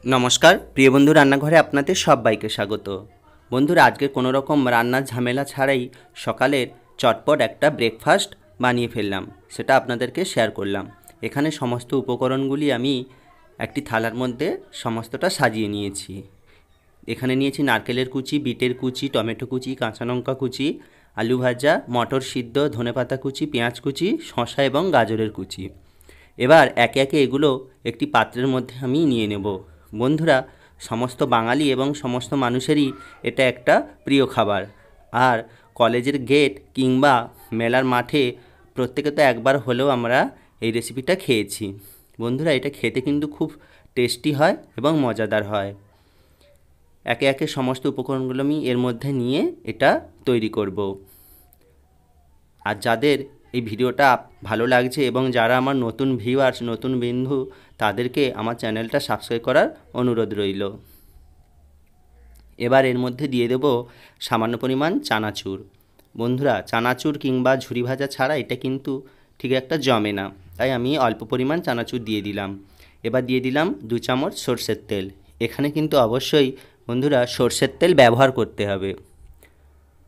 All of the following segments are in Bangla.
নমস্কার প্রিয় বন্ধু, রান্নাঘরে আপনাদের সবাইকে স্বাগত। বন্ধুরা, আজকে কোনো রকম রান্নার ঝামেলা ছাড়াই সকালের চটপট একটা ব্রেকফাস্ট বানিয়ে ফেললাম, সেটা আপনাদেরকে শেয়ার করলাম। এখানে সমস্ত উপকরণগুলি আমি একটি থালার মধ্যে সমস্তটা সাজিয়ে নিয়েছি। এখানে নিয়েছি নারকেলের কুচি, বিটের কুচি, টমেটো কুচি, কাঁচা লঙ্কা কুচি, আলু ভাজা, মটর সিদ্ধ, ধনেপাতা কুচি, পেঁয়াজ কুচি, শসা এবং গাজরের কুচি। এবার একে একে এগুলো একটি পাত্রের মধ্যে আমি নিয়ে নেব। বন্ধুরা, সমস্ত বাঙালি এবং সমস্ত মানুষেরই এটা একটা প্রিয় খাবার। আর কলেজের গেট কিংবা মেলার মাঠে প্রত্যেকে তো একবার হলেও আমরা এই রেসিপিটা খেয়েছি। বন্ধুরা, এটা খেতে কিন্তু খুব টেস্টি হয় এবং মজাদার হয়। একে একে সমস্ত উপকরণগুলো আমি এর মধ্যে নিয়ে এটা তৈরি করব। আর যাদের এই ভিডিওটা ভালো লাগছে এবং যারা আমার নতুন ভিউয়ার্স, নতুন বন্ধু, তাদেরকে আমার চ্যানেলটা সাবস্ক্রাইব করার অনুরোধ রইল। এবার এর মধ্যে দিয়ে দেব সামান্য পরিমাণ চানাচুর। বন্ধুরা, চানাচুর কিংবা ঝুরি ভাজা ছাড়া এটা কিন্তু ঠিক একটা জমে না, তাই আমি অল্প পরিমাণ চানাচুর দিয়ে দিলাম। এবার দিয়ে দিলাম 2 চামচ সরষের তেল। এখানে কিন্তু অবশ্যই বন্ধুরা সরষের তেল ব্যবহার করতে হবে।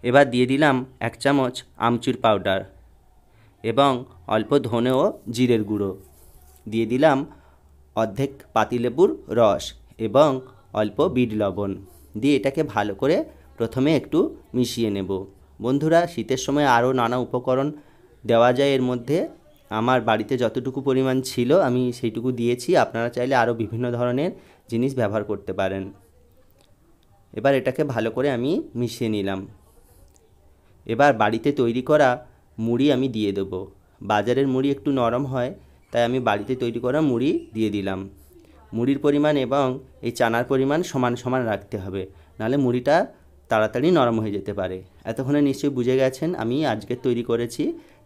এবার দিয়ে দিলাম 1 চামচ আমচুর পাউডার এবং অল্প ধনে ও জিরের গুঁড়ো। দিয়ে দিলাম অর্ধেক পাতিলেবুর রস এবং অল্প বিট লবণ দিয়ে এটাকে ভালো করে প্রথমে একটু মিশিয়ে নেব। বন্ধুরা, শীতের সময় আরও নানা উপকরণ দেওয়া যায় এর মধ্যে। আমার বাড়িতে যতটুকু পরিমাণ ছিল আমি সেইটুকু দিয়েছি, আপনারা চাইলে আরও বিভিন্ন ধরনের জিনিস ব্যবহার করতে পারেন। এবার এটাকে ভালো করে আমি মিশিয়ে নিলাম। এবার বাড়িতে তৈরি করা মুড়ি আমি দিয়ে দেবো। বাজারের মুড়ি একটু নরম হয়, তাই আমি বাড়িতে তৈরি করা মুড়ি দিয়ে দিলাম। মুড়ির পরিমাণ এবং এই চানার পরিমাণ সমান সমান রাখতে হবে, নাহলে মুড়িটা তাড়াতাড়ি নরম হয়ে যেতে পারে। এতক্ষণে নিশ্চয়ই বুঝে গেছেন আমি আজকে তৈরি করেছি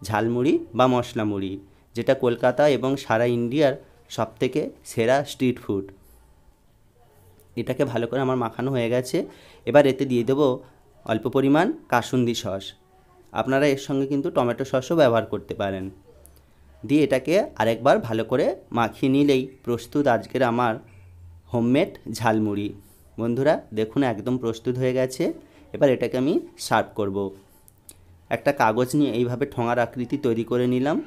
ঝালমুড়ি বা মশলা মুড়ি, যেটা কলকাতা এবং সারা ইন্ডিয়ার সবথেকে সেরা স্ট্রিট ফুড। এটাকে ভালো করে আমার মাখানো হয়ে গেছে। এবার এতে দিয়ে দেবো অল্প পরিমাণ কাসুন্দি সস। আপনারা এর সঙ্গে কিন্তু টমেটো সসও ব্যবহার করতে পারেন। দিয়ে এটাকে আরেকবার ভালো করে মাখিয়ে নিলেই প্রস্তুত আজকের আমার হোমমেড ঝালমুড়ি। বন্ধুরা দেখুন, একদম প্রস্তুত হয়ে গেছে। এবার এটাকে আমি সার্ভ করব। একটা কাগজ নিয়ে এইভাবে ঠোঙার আকৃতি তৈরি করে নিলাম,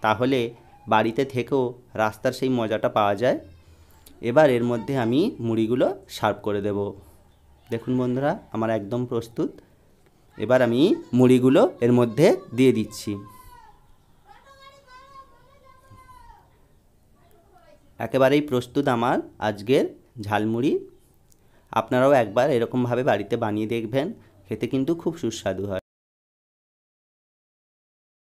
তাহলে বাড়িতে থেকেও রাস্তার সেই মজাটা পাওয়া যায়। এবার এর মধ্যে আমি মুড়িগুলো সার্ভ করে দেব। দেখুন বন্ধুরা, আমার একদম প্রস্তুত। এবার আমি মুড়িগুলো এর মধ্যে দিয়ে দিচ্ছি। একেবারেই প্রস্তুত আমার আজকের ঝালমুড়ি। আপনারাও একবার এরকমভাবে বাড়িতে বানিয়ে দেখবেন, খেতে কিন্তু খুব সুস্বাদু হয়।